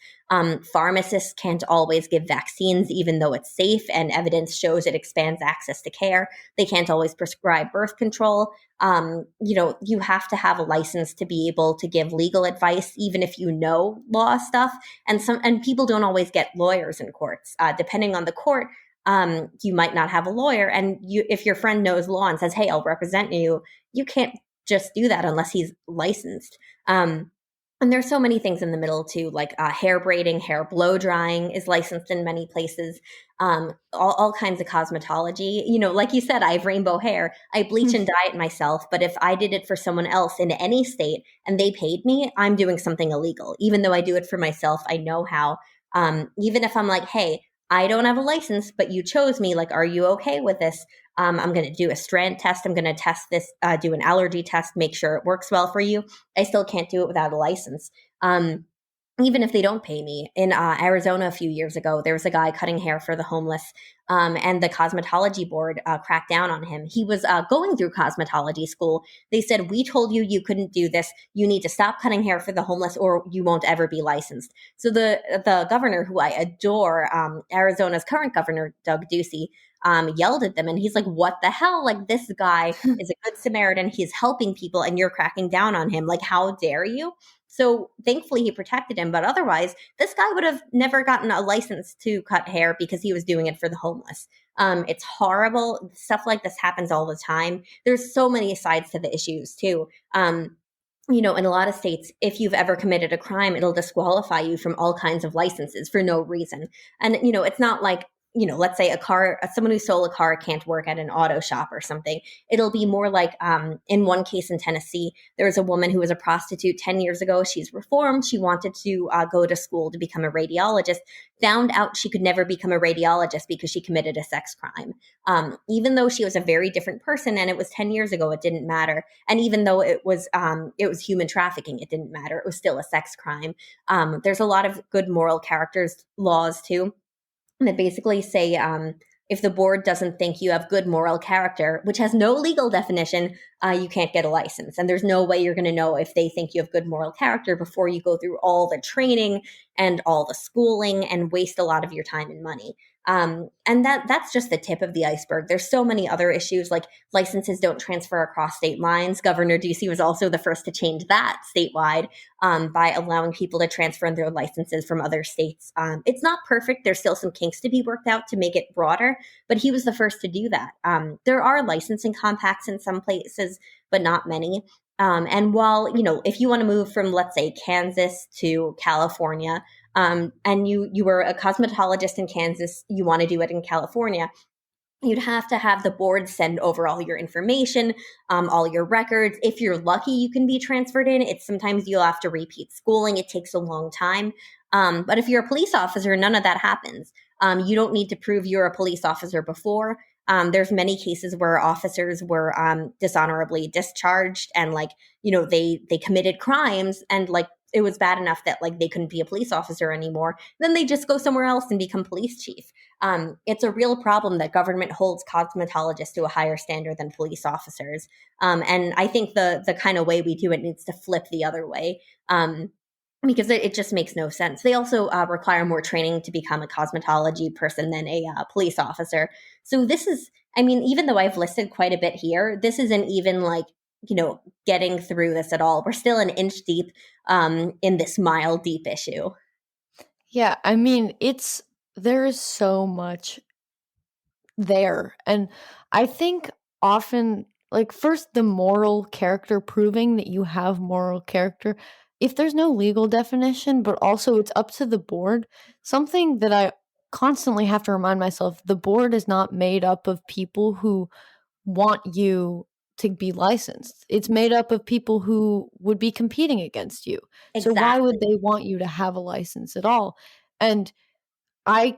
Pharmacists can't always give vaccines, even though it's safe and evidence shows it expands access to care. They can't always prescribe birth control. You have to have a license to be able to give legal advice, even if you know law stuff. And people don't always get lawyers in courts. Depending on the court, you might not have a lawyer. And if your friend knows law and says, "Hey, I'll represent you," you can't just do that unless he's licensed. And there's so many things in the middle too, like hair braiding, hair blow drying is licensed in many places. All kinds of cosmetology. Like you said, I have rainbow hair. I bleach and dye it myself. But if I did it for someone else in any state and they paid me, I'm doing something illegal. Even though I do it for myself, I know how. Even if I'm like, "Hey, I don't have a license, but you chose me. Like, are you okay with this? I'm going to do a strand test. I'm going to test this, do an allergy test, make sure it works well for you." I still can't do it without a license. Even if they don't pay me. In Arizona a few years ago, there was a guy cutting hair for the homeless, and the cosmetology board cracked down on him. He was going through cosmetology school. They said, "We told you you couldn't do this. You need to stop cutting hair for the homeless, or you won't ever be licensed." So the governor, who I adore, Arizona's current governor, Doug Ducey, yelled at them. And he's like, what the hell? Like, this guy is a good Samaritan. He's helping people and you're cracking down on him. Like, how dare you? So thankfully he protected him. But otherwise, this guy would have never gotten a license to cut hair because he was doing it for the homeless. It's horrible. Stuff like this happens all the time. There's so many sides to the issues too. In a lot of states, if you've ever committed a crime, it'll disqualify you from all kinds of licenses for no reason. And, it's not like, let's say someone who stole a car can't work at an auto shop or something. It'll be more like, in one case in Tennessee, there was a woman who was a prostitute 10 years ago. She's reformed. She wanted to go to school to become a radiologist, found out she could never become a radiologist because she committed a sex crime. Even though she was a very different person and it was 10 years ago, it didn't matter. And even though it was human trafficking, it didn't matter. It was still a sex crime. There's a lot of good moral characters laws too that basically say if the board doesn't think you have good moral character, which has no legal definition, you can't get a license. And there's no way you're going to know if they think you have good moral character before you go through all the training and all the schooling and waste a lot of your time and money. And that's just the tip of the iceberg. There's so many other issues, like licenses don't transfer across state lines. Governor Ducey was also the first to change that statewide by allowing people to transfer their licenses from other states. It's not perfect. There's still some kinks to be worked out to make it broader, but he was the first to do that. There are licensing compacts in some places, but not many. And while, if you want to move from, let's say, Kansas to California, and you were a cosmetologist in Kansas, you want to do it in California, you'd have to have the board send over all your information, all your records. If you're lucky, you can be transferred in. It's sometimes you'll have to repeat schooling. It takes a long time. But if you're a police officer, none of that happens. You don't need to prove you're a police officer before. There's many cases where officers were dishonorably discharged and they committed crimes and it was bad enough that they couldn't be a police officer anymore. Then they just go somewhere else and become police chief. It's a real problem that government holds cosmetologists to a higher standard than police officers. And I think the kind of way we do it needs to flip the other way. Because it just makes no sense. They also require more training to become a cosmetology person than a police officer. So this is, even though I've listed quite a bit here, this isn't even getting through this at all. We're still an inch deep in this mile deep issue. Yeah, there is so much there. And I think often, first, the moral character, proving that you have moral character, if there's no legal definition, but also it's up to the board, something that I constantly have to remind myself, the board is not made up of people who want you to be licensed. It's made up of people who would be competing against you. Exactly. So why would they want you to have a license at all? And I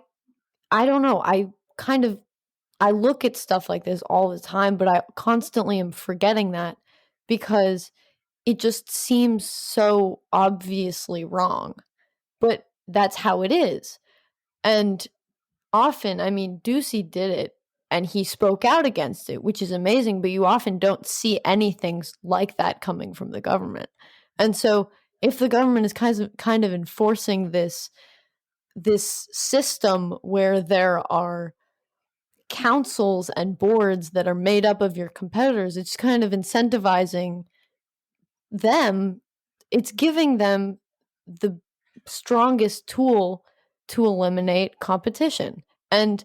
don't know. I look at stuff like this all the time, but I constantly am forgetting that because it just seems so obviously wrong. But that's how it is. And often, Ducey did it and he spoke out against it, which is amazing, but you often don't see anything like that coming from the government. And so if the government is kind of enforcing this system where there are councils and boards that are made up of your competitors, it's kind of incentivizing them. It's giving them the strongest tool to eliminate competition. And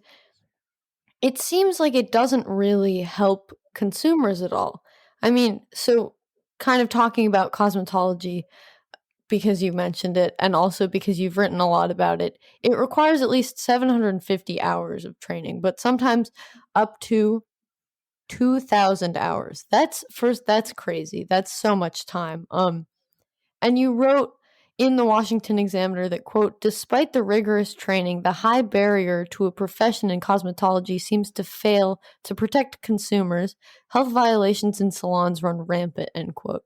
it seems like it doesn't really help consumers at all. So kind of talking about cosmetology, because you mentioned it, and also because you've written a lot about it, it requires at least 750 hours of training, but sometimes up to 2,000 hours. That's crazy. That's so much time. And you wrote in the Washington Examiner that, quote, despite the rigorous training, the high barrier to a profession in cosmetology seems to fail to protect consumers. Health violations in salons run rampant, end quote.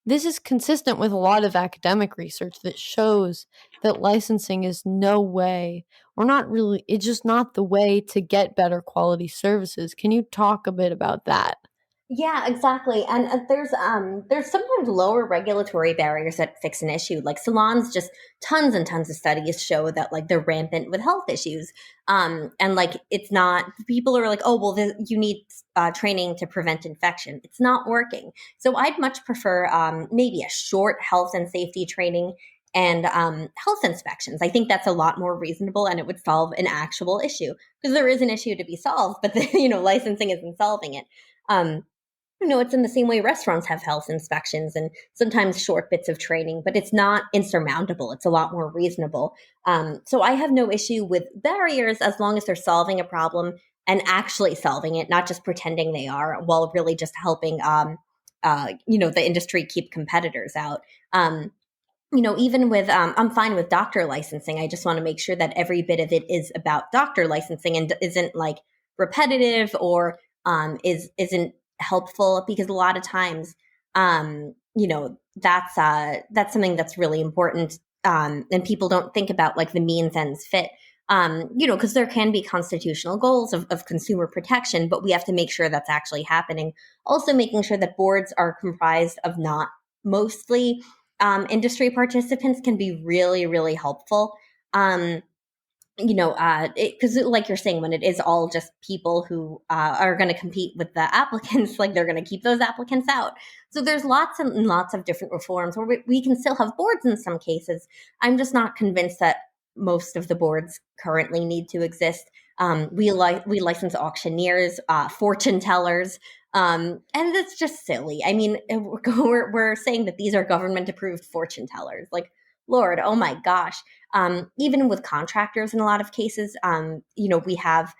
This is consistent with a lot of academic research that shows that licensing is no way, or not really, it's just not the way to get better quality services. Can you talk a bit about that? Yeah, exactly. And there's sometimes lower regulatory barriers that fix an issue. Like salons, just tons and tons of studies show that like they're rampant with health issues. And like it's not people are like, oh well, you need training to prevent infection. It's not working. So I'd much prefer maybe a short health and safety training and health inspections. I think that's a lot more reasonable, and it would solve an actual issue because there is an issue to be solved, but the, licensing isn't solving it. Um, it's in the same way restaurants have health inspections and sometimes short bits of training, but it's not insurmountable. It's a lot more reasonable. So I have no issue with barriers as long as they're solving a problem and actually solving it, not just pretending they are, while really just helping, the industry keep competitors out. Even with, I'm fine with doctor licensing. I just want to make sure that every bit of it is about doctor licensing and isn't like repetitive or isn't helpful because a lot of times, that's something that's really important. And people don't think about like the means ends fit. Because there can be constitutional goals of consumer protection, but we have to make sure that's actually happening. Also, making sure that boards are comprised of not mostly industry participants can be really, really helpful. Um, because like you're saying, when it is all just people who are going to compete with the applicants, like they're going to keep those applicants out. So there's lots and lots of different reforms where we can still have boards in some cases. I'm just not convinced that most of the boards currently need to exist. We license auctioneers, fortune tellers, and it's just silly. I mean, we're saying that these are government approved fortune tellers. Like, Lord, oh my gosh. Even with contractors in a lot of cases, we have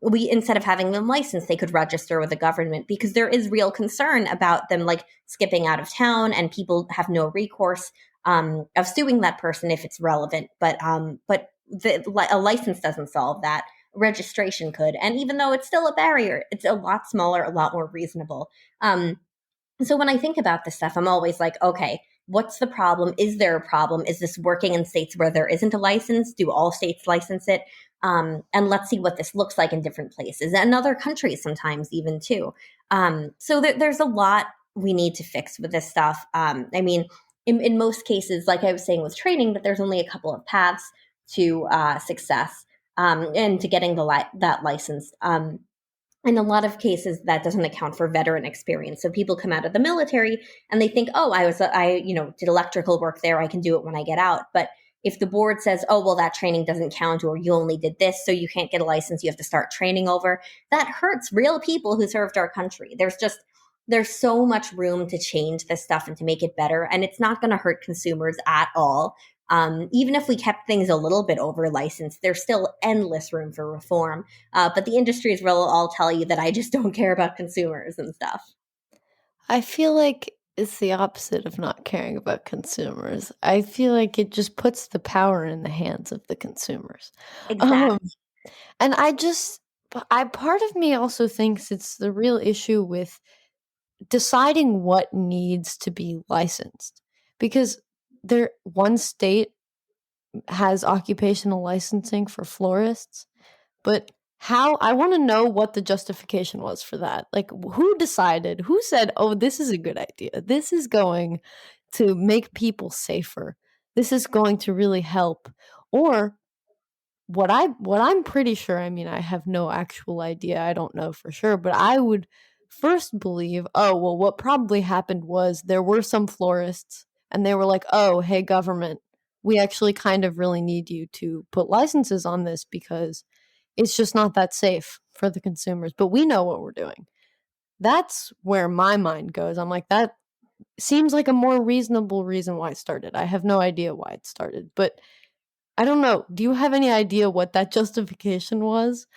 we instead of having them licensed, they could register with the government because there is real concern about them like skipping out of town and people have no recourse of suing that person if it's relevant. But a license doesn't solve that. Registration could, and even though it's still a barrier, it's a lot smaller, a lot more reasonable. So when I think about this stuff, I'm always like, okay, what's the problem? Is there a problem? Is this working in states where there isn't a license? Do all states license it? And let's see what this looks like in different places and other countries sometimes even too. There's a lot we need to fix with this stuff. I mean, in most cases, like I was saying with training, that there's only a couple of paths to success and to getting that license. In a lot of cases, that doesn't account for veteran experience. So people come out of the military and they think, oh, I did electrical work there. I can do it when I get out. But if the board says, oh, well, that training doesn't count, or you only did this, so you can't get a license, you have to start training over, that hurts real people who served our country. There's so much room to change this stuff and to make it better. And it's not going to hurt consumers at all. Even if we kept things a little bit over licensed, there's still endless room for reform. But the industries will all tell you that I just don't care about consumers and stuff. I feel like it's the opposite of not caring about consumers. I feel like it just puts the power in the hands of the consumers. Um, Exactly. and I part of me also thinks it's the real issue with deciding what needs to be licensed because one state has occupational licensing for florists, but how I want to know what the justification was for that. Like who decided? Who said, "Oh, this is a good idea. This is going to make people safer. This is going to really help." Or what I'm pretty sure, I mean, I have no actual idea. I don't know for sure, but I would first believe, oh, well, what probably happened was there were some florists and they were like, "Oh, hey government, we actually kind of really need you to put licenses on this because it's just not that safe for the consumers, but we know what we're doing." That's where my mind goes. I'm like, that seems like a more reasonable reason why it started. I have no idea why it started, but I don't know. Do you have any idea what that justification was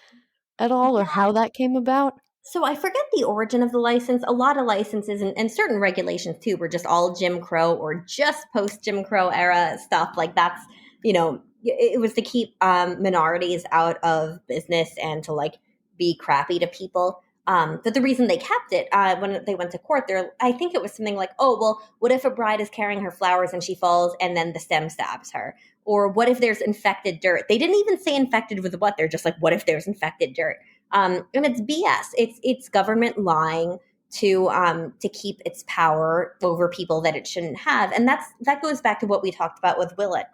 at all or how that came about? So I forget the origin of the license. A lot of licenses and certain regulations too were just all Jim Crow or just post Jim Crow era stuff. Like that's, it was to keep minorities out of business and to like be crappy to people. But the reason they kept it when they went to court, I think it was something like, oh, well, what if a bride is carrying her flowers and she falls and then the stem stabs her? Or what if there's infected dirt? They didn't even say infected with what. They're just like, what if there's infected dirt? And it's BS. It's government lying to keep its power over people that it shouldn't have. And that goes back to what we talked about with Willett.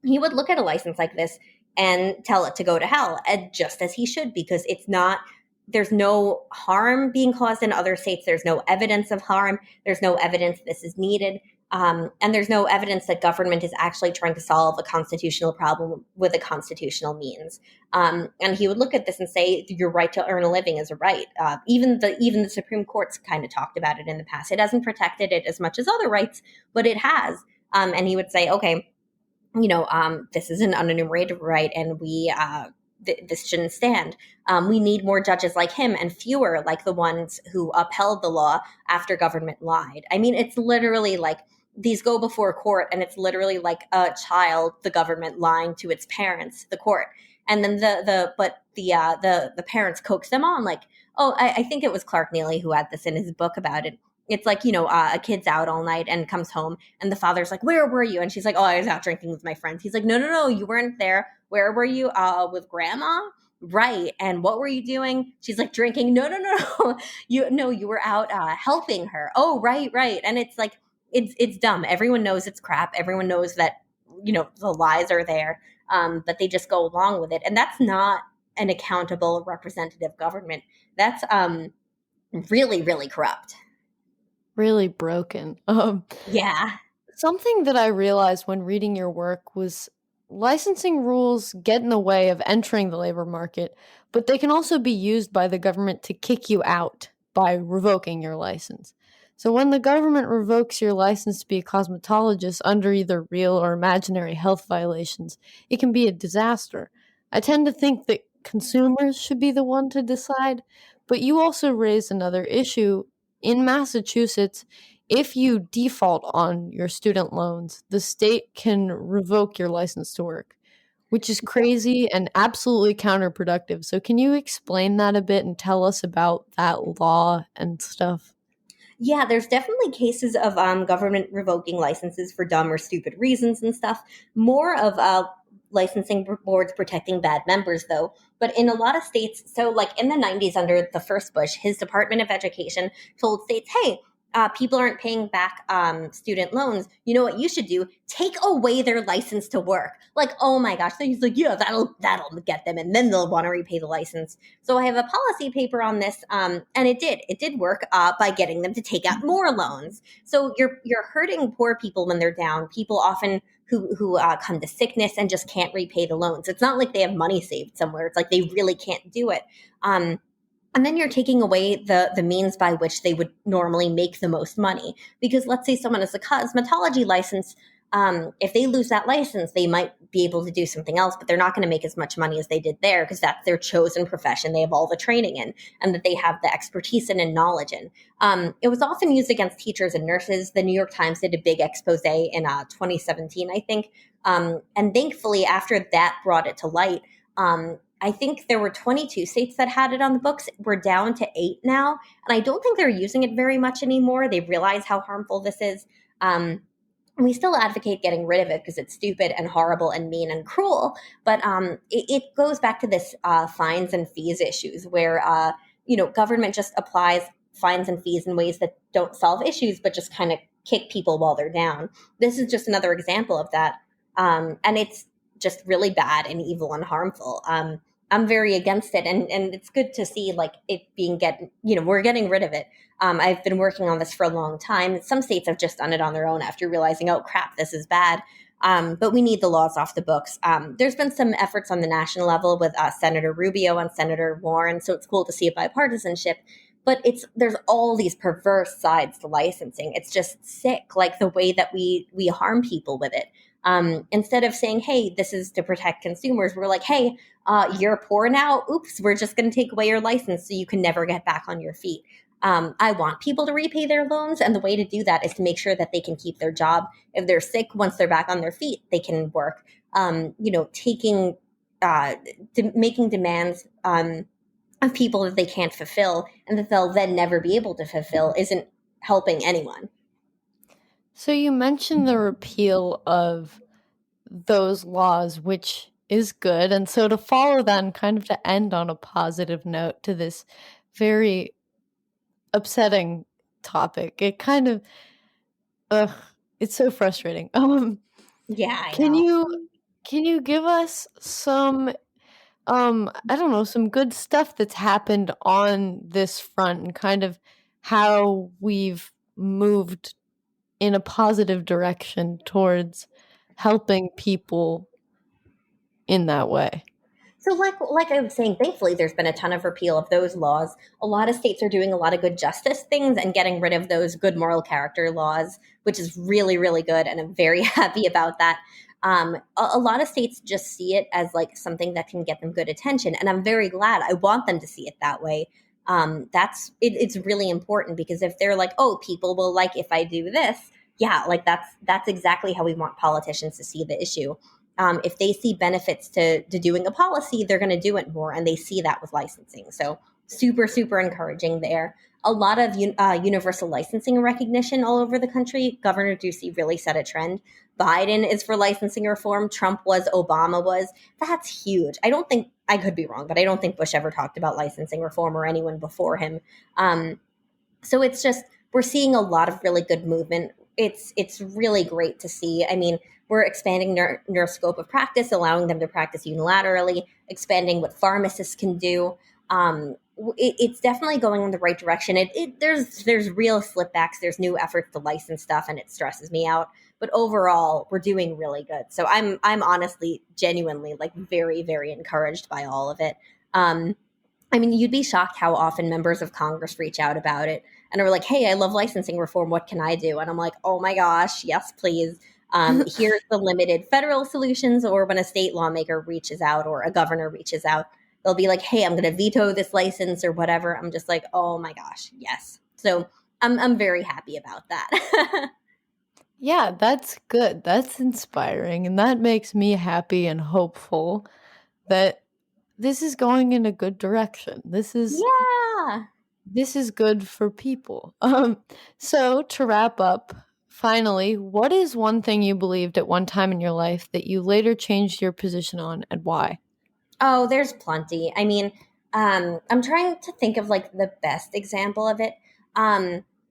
He would look at a license like this and tell it to go to hell, and just as he should, because it's not, there's no harm being caused in other states. There's no evidence of harm. There's no evidence this is needed. And there's no evidence that government is actually trying to solve a constitutional problem with a constitutional means. And he would look at this and say, "Your right to earn a living is a right." Even the Supreme Court's kind of talked about it in the past. It hasn't protected it as much as other rights, but it has. And he would say, "Okay, this is an unenumerated right, and this shouldn't stand. We need more judges like him and fewer like the ones who upheld the law after government lied." I mean, it's literally like these go before court, and it's literally like a child, the government lying to its parents, the court, and then the parents coax them on, like, oh, I think it was Clark Neely who had this in his book about it. It's like, a kid's out all night and comes home, and the father's like, "Where were you?" And she's like, "Oh, I was out drinking with my friends." He's like, "No, no, no, you weren't there. Where were you? With grandma?" "Right. And what were you doing?" She's like, "Drinking." "No, no, no, you were out helping her." "Oh, right, right." And it's like, it's dumb. Everyone knows it's crap. Everyone knows that, the lies are there, but they just go along with it. And that's not an accountable representative government. That's really, really corrupt. Really broken. Yeah. Something that I realized when reading your work was licensing rules get in the way of entering the labor market, but they can also be used by the government to kick you out by revoking your license. So when the government revokes your license to be a cosmetologist under either real or imaginary health violations, it can be a disaster. I tend to think that consumers should be the one to decide, but you also raise another issue. In Massachusetts, if you default on your student loans, the state can revoke your license to work, which is crazy and absolutely counterproductive. So, can you explain that a bit and tell us about that law and stuff? Yeah, there's definitely cases of government revoking licenses for dumb or stupid reasons and stuff. More of licensing boards protecting bad members, though. But in a lot of states, so like in the 90s under the first Bush, his Department of Education told states, "Hey, people aren't paying back student loans. You know what you should do? Take away their license to work." Like, oh my gosh! So he's like, "Yeah, that'll get them, and then they'll want to repay the license." So I have a policy paper on this, and it did work by getting them to take out more loans. So you're hurting poor people when they're down. People often who come to sickness and just can't repay the loans. It's not like they have money saved somewhere. It's like they really can't do it. And then you're taking away the means by which they would normally make the most money. Because let's say someone has a cosmetology license. If they lose that license, they might be able to do something else, but they're not going to make as much money as they did there because that's their chosen profession. They have all the training in, and that they have the expertise in and knowledge in. It was often used against teachers and nurses. The New York Times did a big expose in 2017, I think. And thankfully, after that brought it to light, I think there were 22 states that had it on the books. We're down to 8 now. And I don't think they're using it very much anymore. They realize how harmful this is. We still advocate getting rid of it because it's stupid and horrible and mean and cruel. But it goes back to this fines and fees issues where, government just applies fines and fees in ways that don't solve issues, but just kind of kick people while they're down. This is just another example of that. And it's just really bad and evil and harmful. I'm very against it, and it's good to see like it we're getting rid of it. I've been working on this for a long time. Some states have just done it on their own after realizing, oh crap, this is bad. But we need the laws off the books. There's been some efforts on the national level with Senator Rubio and Senator Warren, so it's cool to see a bipartisanship. But there's all these perverse sides to licensing. It's just sick, like the way that we harm people with it. Instead of saying, "Hey, this is to protect consumers," we're like, "Hey, you're poor now. Oops, we're just going to take away your license so you can never get back on your feet." I want people to repay their loans, and the way to do that is to make sure that they can keep their job. If they're sick, once they're back on their feet, they can work. Making demands of people that they can't fulfill and that they'll then never be able to fulfill isn't helping anyone. So, you mentioned the repeal of those laws, which is good. And so, to follow that and kind of to end on a positive note to this very upsetting topic. It kind of ugh, it's so frustrating. Yeah, I Can know. you give us some I don't know, some good stuff that's happened on this front and kind of how we've moved in a positive direction towards helping people in that way? So, like I was saying, thankfully, there's been a ton of repeal of those laws. A lot of states are doing a lot of good justice things and getting rid of those good moral character laws, which is really, really good. And I'm very happy about that. A lot of states just see it as like something that can get them good attention. And I'm very glad. I want them to see it that way. It's really important because if they're like, oh, people will like if I do this, yeah, like that's exactly how we want politicians to see the issue. If they see benefits to doing a policy, they're going to do it more, and they see that with licensing. So super, super encouraging there. A lot of universal licensing recognition all over the country. Governor Ducey really set a trend. Biden is for licensing reform. Trump was. Obama was. That's huge. I don't think I could be wrong, but I don't think Bush ever talked about licensing reform or anyone before him. So it's just we're seeing a lot of really good movement. It's really great to see. I mean, we're expanding their scope of practice, allowing them to practice unilaterally, expanding what pharmacists can do. It's definitely going in the right direction. There's real slipbacks. There's new efforts to license stuff, and it stresses me out. But overall, we're doing really good. So I'm honestly, genuinely, like very, very encouraged by all of it. I mean, you'd be shocked how often members of Congress reach out about it and are like, hey, I love licensing reform. What can I do? And I'm like, oh my gosh, yes, please. Here's the limited federal solutions. Or when a state lawmaker reaches out or a governor reaches out, they'll be like, hey, I'm going to veto this license or whatever. I'm just like, oh my gosh, yes. So I'm very happy about that. Yeah, that's good. That's inspiring, and that makes me happy and hopeful that this is going in a good direction. Yeah. This is good for people. So to wrap up, finally, what is one thing you believed at one time in your life that you later changed your position on and why? Oh, there's plenty. I mean, I'm trying to think of like the best example of it.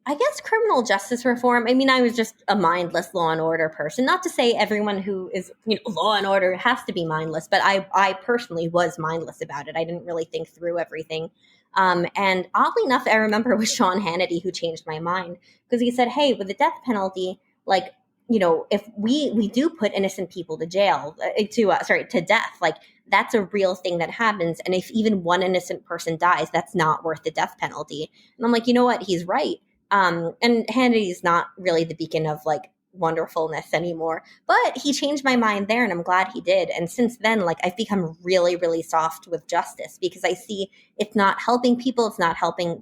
I guess criminal justice reform. I mean, I was just a mindless law and order person. Not to say everyone who is, law and order has to be mindless, but I personally was mindless about it. I didn't really think through everything. And oddly enough, I remember it was Sean Hannity who changed my mind because he said, "Hey, with the death penalty, like." If we do put innocent people to jail, to death, like that's a real thing that happens. And if even one innocent person dies, that's not worth the death penalty. And I'm like, you know what? He's right. And Hannity's not really the beacon of like wonderfulness anymore, but he changed my mind there and I'm glad he did. And since then, like I've become really, really soft with justice because I see it's not helping people. It's not helping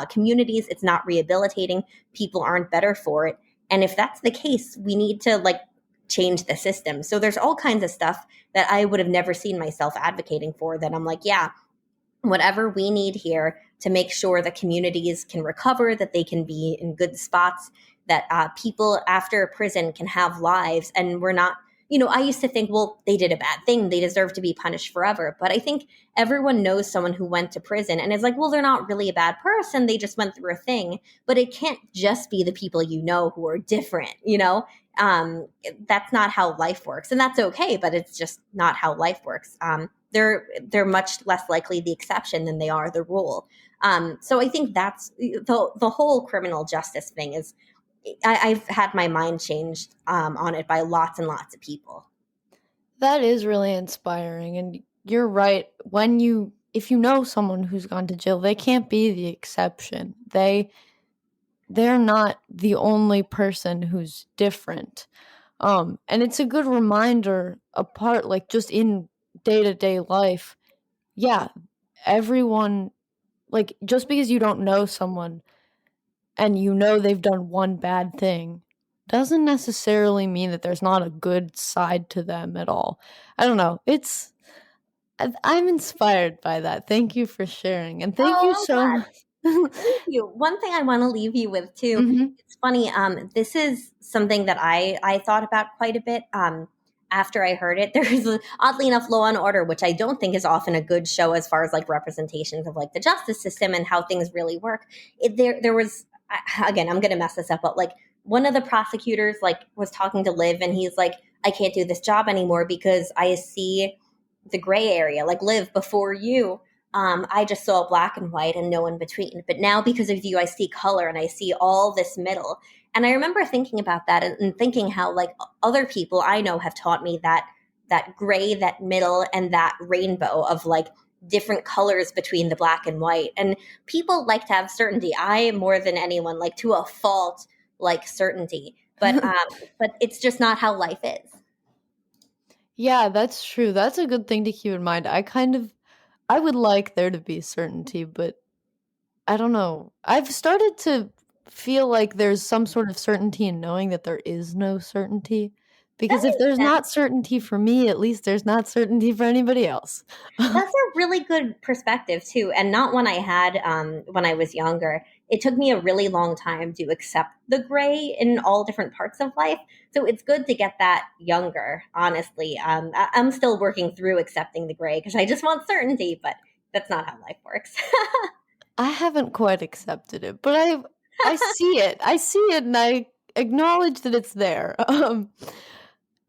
communities. It's not rehabilitating. People aren't better for it. And if that's the case, we need to like change the system. So there's all kinds of stuff that I would have never seen myself advocating for that I'm like, yeah, whatever we need here to make sure that communities can recover, that they can be in good spots, that people after prison can have lives. And we're not, I used to think, well, they did a bad thing. They deserve to be punished forever. But I think everyone knows someone who went to prison and is like, well, they're not really a bad person. They just went through a thing. But it can't just be the people who are different. That's not how life works. And that's okay, but it's just not how life works. They're much less likely the exception than they are the rule. So I think that's the whole criminal justice thing is I've had my mind changed on it by lots and lots of people. That is really inspiring, and you're right. If you know someone who's gone to jail, they can't be the exception. They're not the only person who's different. And it's a good reminder apart, like just in day-to-day life. Yeah, everyone, like just because you don't know someone and they've done one bad thing doesn't necessarily mean that there's not a good side to them at all. I don't know. I'm inspired by that. Thank you for sharing. And thank you Oh, I'm so glad. much. Thank you. One thing I want to leave you with too. Mhm. It's funny. This is something that I thought about quite a bit. after I heard it, there was oddly enough Law and Order, which I don't think is often a good show as far as like representations of like the justice system and how things really work. There was, again, I'm going to mess this up, but like one of the prosecutors like was talking to Liv, and he's like, I can't do this job anymore because I see the gray area. Like, Liv, before you, I just saw black and white and no in between. But now because of you, I see color and I see all this middle. And I remember thinking about that and thinking how like other people I know have taught me that gray, that middle, and that rainbow of like different colors between the black and white. And people like to have certainty. I, more than anyone, like to a fault, like certainty. But it's just not how life is. Yeah, that's true. That's a good thing to keep in mind. I would like there to be certainty, but I don't know. I've started to feel like there's some sort of certainty in knowing that there is no certainty. That Because if makes there's sense. not certainty for me, at least there's not certainty for anybody else. That's a really good perspective too, and not one I had when I was younger. It took me a really long time to accept the gray in all different parts of life. So it's good to get that younger. Honestly, I'm still working through accepting the gray because I just want certainty, but that's not how life works. I haven't quite accepted it, but I see it. I see it and I acknowledge that it's there.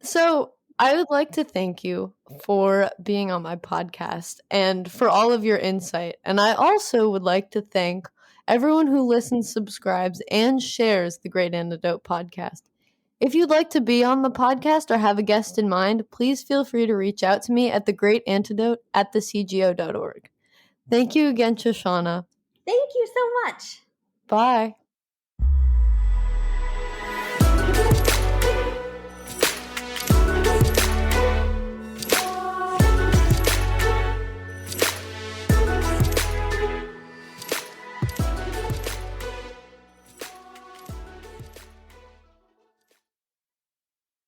So I would like to thank you for being on my podcast and for all of your insight. And I also would like to thank everyone who listens, subscribes, and shares the Great Antidote podcast. If you'd like to be on the podcast or have a guest in mind, please feel free to reach out to me at thegreatantidote@thecgo.org. Thank you again, Shoshana. Thank you so much. Bye.